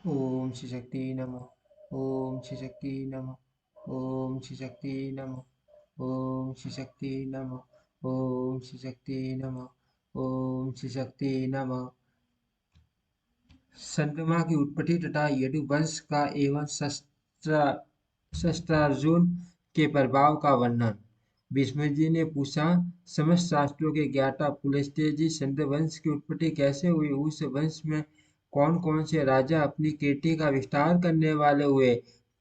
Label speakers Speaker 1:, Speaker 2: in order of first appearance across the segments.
Speaker 1: ओम श्री शक्ति नमः। ओम श्री शक्ति नमः। ओम श्री शक्ति नमः। ओम श्री शक्ति नमः। ओम श्री शक्ति नमः। ओम श्री शक्ति नमः। चंद्रमा की उत्पत्ति तथा यदुवंश का एवं शस्त्रार्जुन के प्रभाव का वर्णन। विष्णु जी ने पूछा, समस्त शास्त्रों के ज्ञाता पुलस्त्य जी, चंद्रवंश की उत्पत्ति कैसे हुई? उस वंश में कौन कौन से राजा अपनी कीर्ति का विस्तार करने वाले हुए?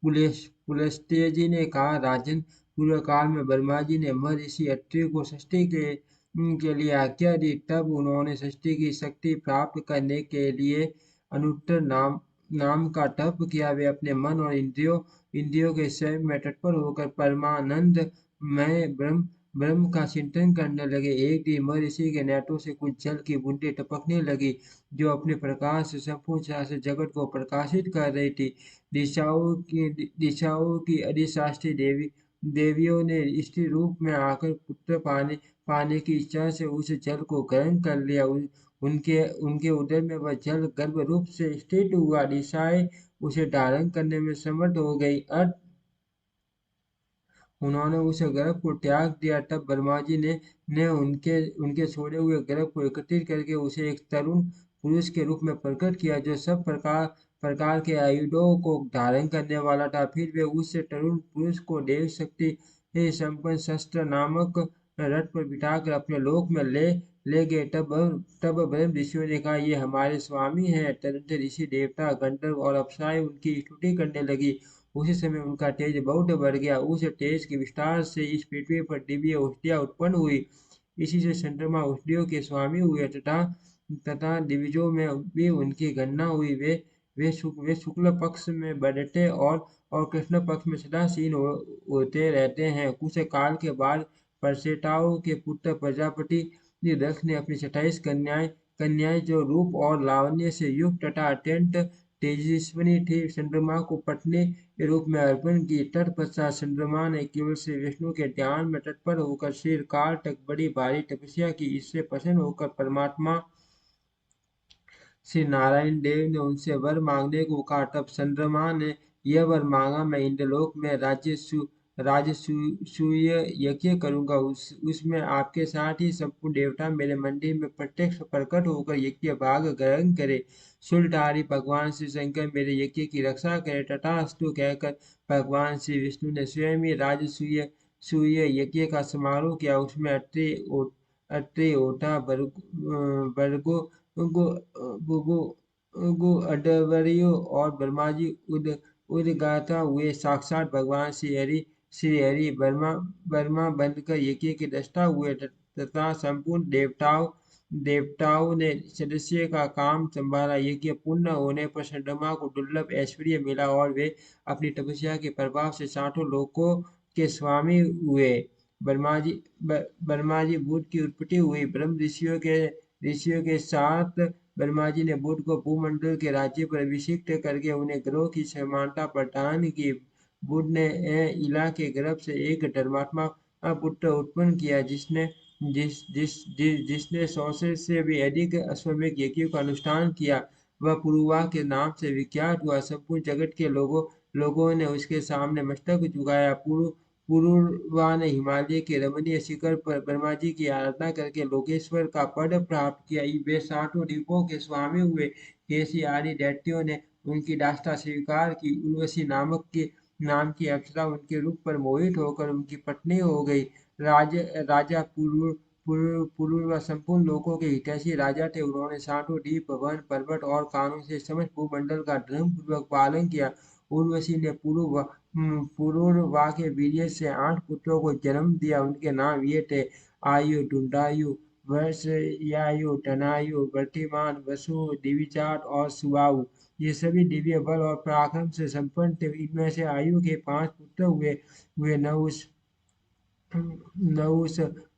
Speaker 1: पुलस्त्य जी ने कहा, राजन, पूर्व काल में ब्रह्मा जी ने महर्षि अत्रि को सृष्टि के लिए आज्ञा दी। तब उन्होंने सृष्टि की शक्ति प्राप्त करने के लिए अनुत्तर नाम का तप किया। वे अपने मन और इंद्रियों के स्वयं में तत्पर होकर परमानंद में ब्रह्म का चिंतन करने लगे। एक दिन महर्षि के नेत्रों से कुछ जल की बूंदें टपकने लगी, जो अपने प्रकाश से संपूर्ण शास्त्र जगत को प्रकाशित कर रही थी। दिशाओं की अधिशास्त्री देवियों ने स्त्री रूप में आकर पुत्र पाने की इच्छा से उस जल को ग्रहण कर लिया। उनके उनके उदर में वह जल गर्भ रूप से स्थित हुआ। दिशाएं उसे धारण करने में समर्थ हो गई। उन्होंने उस गर्भ को त्याग दिया। तब ब्रह्मा जी ने उनके छोड़े हुए गर्भ को एकत्रित करके उसे एक तरुण पुरुष के रूप में प्रकट किया, जो सब प्रकार प्रकार के आयुधों को धारण करने वाला था। फिर वे उस तरुण पुरुष को देव शक्ति संपन्न शस्त्र नामक रथ पर बिठाकर अपने लोक में ले गए। तब ब्रह्म ऋषियों ने कहा, ये हमारे स्वामी हैं। तुरंत ऋषि, देवता, गंधर्व और अप्सराएं उनकी स्तुति करने लगी। उसी समय उनका तेज बहुत बढ़ गया। उस तेज के विस्तार से इस पृथ्वी पर दिव्य औषधियाँ उत्पन्न हुई। इसी से चंद्रमा औषधियों के स्वामी हुए तथा दिवजों में भी उनकी गणना हुई। वे शुक्ल पक्ष में बढ़ते और कृष्ण पक्ष में सदासीन होते रहते हैं। कुछ काल के बाद परसेताओं के पुत्र प्रजापति दक्ष ने अपनी 27 कन्याएं जो रूप और लावण्य से युक्त तथा अत्यंत तेजस्विनी थी, चंद्रमा को पत्नी के रूप में अर्पण की। तत्पश्चात चंद्रमा ने केवल श्री विष्णु के ध्यान में तत्पर होकर चिरकाल तक बड़ी भारी तपस्या की। इससे प्रसन्न होकर परमात्मा श्री नारायण देव ने उनसे वर मांगने को कहा। तब चंद्रमा ने यह वर मांगा, मैं इंद्रलोक में राजसूय यज्ञ करूंगा। उसमें आपके साथ ही संपूर्ण देवता मेरे मंदिर में प्रत्यक्ष प्रकट होकर यज्ञ भाग ग्रहण करे। शुलधारी भगवान श्री शंकर मेरे यज्ञ की रक्षा करे। तथास्तु कहकर भगवान श्री विष्णु ने स्वयं ही राजसूय सूय यज्ञ का समारोह किया। उसमें अत्रि, ओटा, बरगो, गुगु अडवरियो और ब्रह्मा जी उद्गाता हुए। साक्षात भगवान श्री हरि वर्मा बनकर यज्ञ के दृष्टा हुए तथा संपूर्ण देवताओं ने सदस्य का काम संभाला। यज्ञ पूर्ण होने पर चंद्रमा को दुर्लभ ऐश्वर्य मिला और वे अपनी तपस्या के प्रभाव से सातों लोकों के स्वामी हुए। ब्रह्मा जी बुद्ध की उत्पत्ति हुई। ब्रह्म ऋषियों के साथ ब्रह्मा जी ने बुद्ध को भूमंडल के राज्य पर अभिषिक्त करके उन्हें ग्रहों की समानता प्रदान की। बुद्ध ने इला के गर्भ से एक धर्मात्मा पुत्र उत्पन्न किया, जिसने 100 से भी अधिक अश्वमेध यज्ञों का अनुष्ठान किया। वह पुरुवा के नाम से विख्यात हुआ। संपूर्ण जगत के लोगों ने उसके सामने मस्तक झुकाया। पुरुरवा ने हिमालय के रमणीय शिखर पर ब्रह्मा जी की आराधना करके लोकेश्वर का पद प्राप्त किया। वे सातों द्वीपों के स्वामी हुए। केसी आदि दैत्यों ने उनकी दास्ता स्वीकार की। उर्वशी नाम की अप्सरा उनके रूप पर मोहित होकर उनकी पत्नी हो गई। राजा पुरुरवा संपूर्ण लोकों के हितैषी राजा थे। उन्होंने सातों द्वीप, वन, पर्वत और कानून से समस्त भूमंडल का धर्म पूर्वक पालन किया। उर्वशी ने पुरुरवा के वीर्य से 8 पुत्रों को जन्म दिया। उनके नाम ये थे, आयु, दुंडायु, वर्षयायु, धनायु, वर्तिमान, वसु, दिविजात और सुबाहु। ये सभी दिव्य बल और पराक्रम से संपन्न थे। इनमें से आयु के 5 पुत्र हुए। वे नहुष,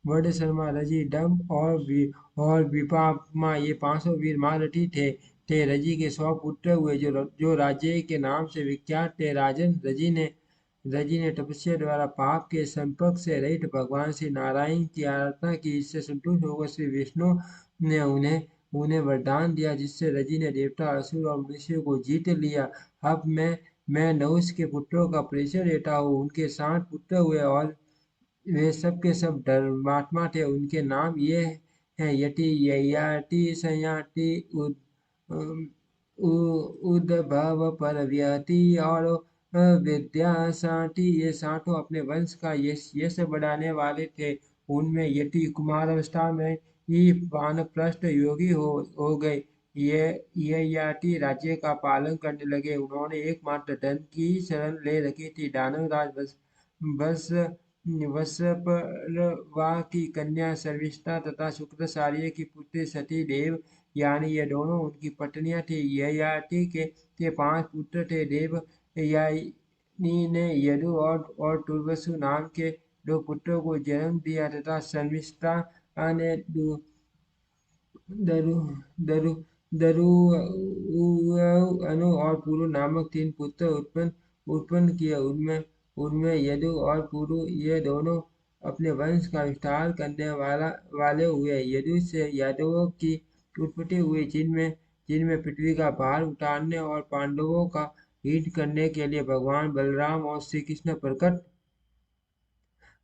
Speaker 1: वर्णशर्मा, रजि, दंभ और विपामा, ये 500 वीर महारथी थे। रजि के 100 पुत्र हुए, जो राज्य के नाम से विख्यात थे। राजन, रजि ने तपस्या द्वारा पाप के संपर्क से रहित भगवान श्री नारायण की आराधना की। इससे संतुष्ट होकर श्री विष्णु ने उन्हें वरदान दिया, जिससे रजी ने देवता, असुर और मनुष्य को जीत लिया। अब मैं नहुष के पुत्रों का परिचय देता हूँ। उनके 60 पुत्र हुए और वे सब के सब धर्मात्मा थे। उनके नाम ये हैं: यति, ययाति, संयाति, अम, उद्भव, परव्यति और विद्यासाटी। ये साठों अपने वंश का यश बढ़ाने वाले थे। उनमें यति कुमार अवस्था में ही वानप्रस्थ योगी हो गए। ये याति राज्य का पालन करने लगे। उन्होंने एकमात्र धन की शरण ले रखी थी। दानवराज बस वसुपरवा की कन्या शर्मिष्ठा तथा शुक्राचार्य की पुत्री सती देव, यानी ये दोनों उनकी पत्नियां थी। ययाति के 5 पुत्र थे। देवयानी ने यदु और दुर्वासु नाम के 2 पुत्रों को जन्म दिया तथा शर्मिष्ठा ने दरु दरु अनु और पुरु नामक 3 पुत्र उत्पन्न किए। उनमें उनमें यदु और पुरु ये दोनों अपने वंश का विस्तार करने वाले हुए। यदु से यादवों की उत्पत्ति हुई, जिनमें पृथ्वी का भार उतारने और पांडवों का हित करने के लिए भगवान बलराम और श्री कृष्ण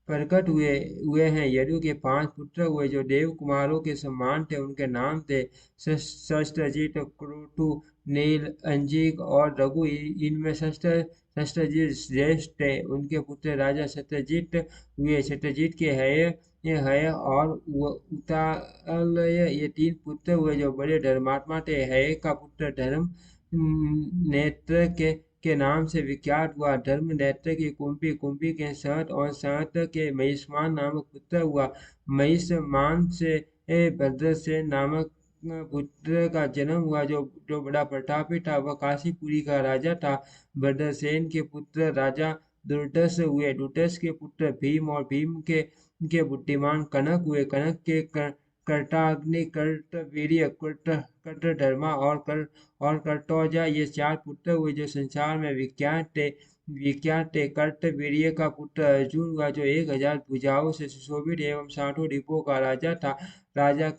Speaker 1: प्रकट हुए हुए हैं। यदु के 5 पुत्र हुए, जो देव कुमारों के समान थे। उनके नाम थे षष्टजित, क्रतु, नील, अंजिक और रघु। इनमें षष्टजित श्रेष्ठ थे। उनके पुत्र राजा सत्यजित हुए। सत्यजित के हय और उतालय ये 3 पुत्र हुए, जो बड़े धर्मात्मा थे। हय का पुत्र धर्म नेत्र के नाम से विख्यात हुआ। धर्म नेत्र की कुंती, कुंती के सहत और सहत के महिष्मान नामक पुत्र हुआ। महिष्मान से भद्रसेन नामक पुत्र का जन्म हुआ, जो बड़ा प्रतापी था। वह काशीपुरी का राजा था। भद्रसेन के पुत्र राजा दुर्धर्ष हुए। दुर्धर्ष के पुत्र भीम और भीम के बुद्धिमान कनक हुए। कनक के कर्ताग्नि, कर्तवीर्य, कर्तधर्मा और कर्तौजा ये 4 पुत्र हुए, जो संसार में विख्यात थे। कर्तवीर्य का पुत्र अर्जुन हुआ, जो 1000 भुजाओं से सुशोभित एवं 60 द्वीपों का राजा था। राजा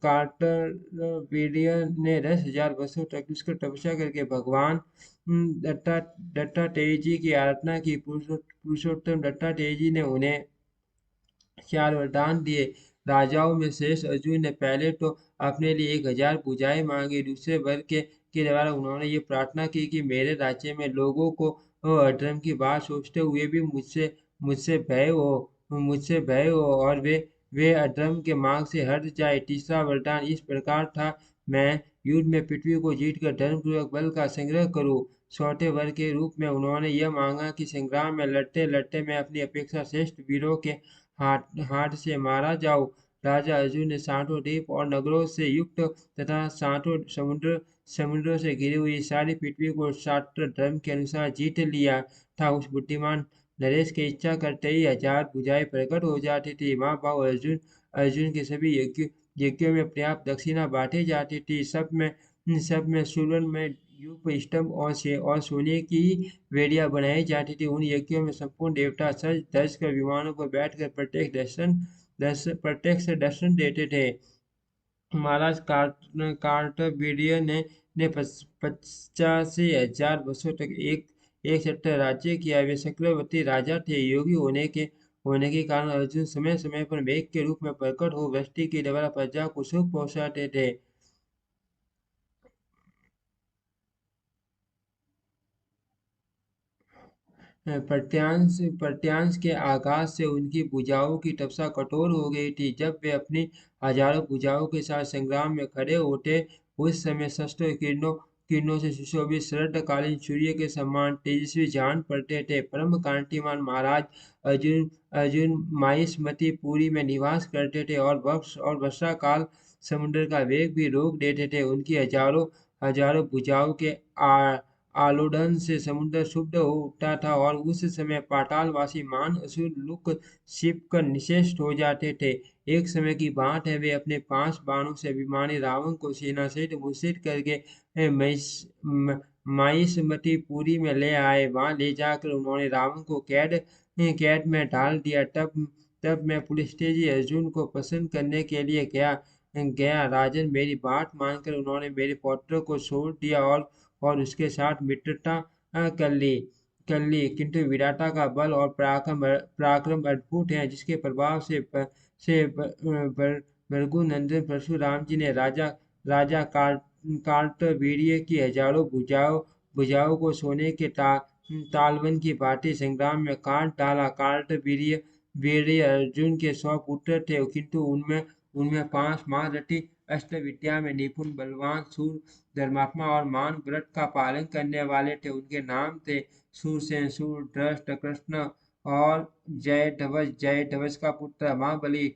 Speaker 1: कार्तवीर्य ने 10,000 वर्षों तक दुष्कर तपस्या करके भगवान दत्तात्रेय जी की आराधना की। पुरुषोत्तम दत्तात्रेय जी ने उन्हें 4 वरदान दिए। राजाओं में श्रेष्ठ अर्जुन ने पहले तो अपने लिए 1000 भुजाएं मांगी। दूसरे वर के द्वारा उन्होंने ये प्रार्थना की कि मेरे राज्य में लोगों को अधर्म की बात सोचते हुए भी मुझसे भय हो और वे अधर्म के मार्ग से हट जाए। तीसरा वरदान इस प्रकार था: मैं युद्ध में पृथ्वी को जीतकर धर्मपूर्वक बल का संग्रह करूं। चौथे वर के रूप में उन्होंने यह मांगा कि संग्राम में लड़ते लड़ते मैं अपनी अपेक्षा श्रेष्ठ वीरों के हाथ से मारा जाऊं। राजा अर्जुन ने 60 द्वीप और नगरों से युक्त तथा 60 समुद्रों से घिरी हुई सारी पृथ्वी को शास्त्र धर्म के अनुसार जीत लिया था। उस बुद्धिमान नरेश की इच्छा करते ही 1000 भुजाएं प्रकट हो जाती थी। महाभाव अर्जुन के सभी यज्ञों में पर्याप्त दक्षिणा बांटी जाती थी। सब में सुवर्ण में यूप, स्तंभ और सोने की वेदियां बनाई जाती थी। उन यज्ञों में संपूर्ण देवता सज धज कर विमानों पर बैठकर प्रत्यक्ष दर्शन देते थे। महाराज कार्तवीर्य ने 85,000 वर्षों तक एक छत्र राज्य किया। वे चक्रवर्ती राजा थे। योगी होने के कारण अर्जुन समय समय पर मेघ के रूप में प्रकट हो वृष्टि के द्वारा प्रजा को सुख पहुंचाते थे। प्रत्यांश के आघात से उनकी भुजाओं की तपस्या कठोर हो गई थी। जब वे अपनी हजारों भुजाओं के साथ संग्राम में खड़े होते, उस समय शस्त्र किरणों से सुशोभित शरतकालीन सूर्य के समान तेजस्वी जान पड़ते थे। परम कांतिमान महाराज अर्जुन माहिष्मती पुरी में निवास करते थे और वर्षा काल समुद्र का वेग भी रोक देते थे। उनकी हजारों हजारों भुजाओं के आलोड़न से समुद्र शुद्ध हो उठता था और उस समय पातालवासी मान असुर लुक छिप कर निशेष हो जाते थे। एक समय की बात है, वे अपने 5 बाणों से अभिमानी रावण को सेना सहित मूर्छित करके माहिष्मती पुरी में ले आए। वहां ले जाकर उन्होंने रावण को कैद में डाल दिया। तब मैं पुलिस तेजी अर्जुन को प्रसन्न करने के लिए गया। गया। राजन, मेरी बात मानकर उन्होंने मेरे पौत्र को छोड़ दिया और उसके साथ मित्रता कर ली, किंतु विधाता का बल और पराक्रम अद्भुत है, जिसके प्रभाव से भृगुनंदन परशुराम जी ने राजा राजा कार्तवीर्य की हजारों भुजाओं को सोने के तालवन की भांति संग्राम में काट डाला। कार्तवीर्य वीर्य अर्जुन के 100 पुत्र थे, किंतु उनमें उनमें 5 महारथी, अस्त्र विद्या में निपुण, बलवान, शूर, धर्मात्मा और मान व्रत का पालन करने वाले थे। उनके नाम थे शूरसेन, शूरध्वज, कृष्ण और जयध्वज का पुत्र महाबली।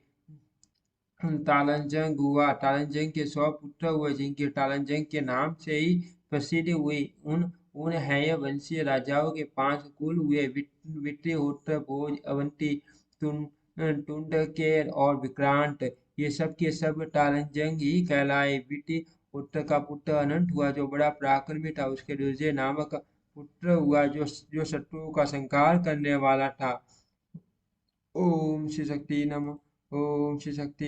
Speaker 1: तालंजंग हुआ। तालंजंग के 100 पुत्र हुए, जिनकी तालंजंग के नाम से ही प्रसिद्धि हुई। उन हैय वंशीय राजाओं के 5 कुल हुए, वित्तिहोत्र, भोज, अवंती, टुंडकेर और विक्रांत। ये सब के सब तालंजंग ही कहलाए। वित्तिहोत्र का पुत्र अनंत हुआ, जो बड़ा पराक्रमी था। उसके दुर्जय नामक पुत्र हुआ, जो शत्रुओं का संहार करने वाला था। ओम श्री शक्ति नमः। ओम श्री शक्ति।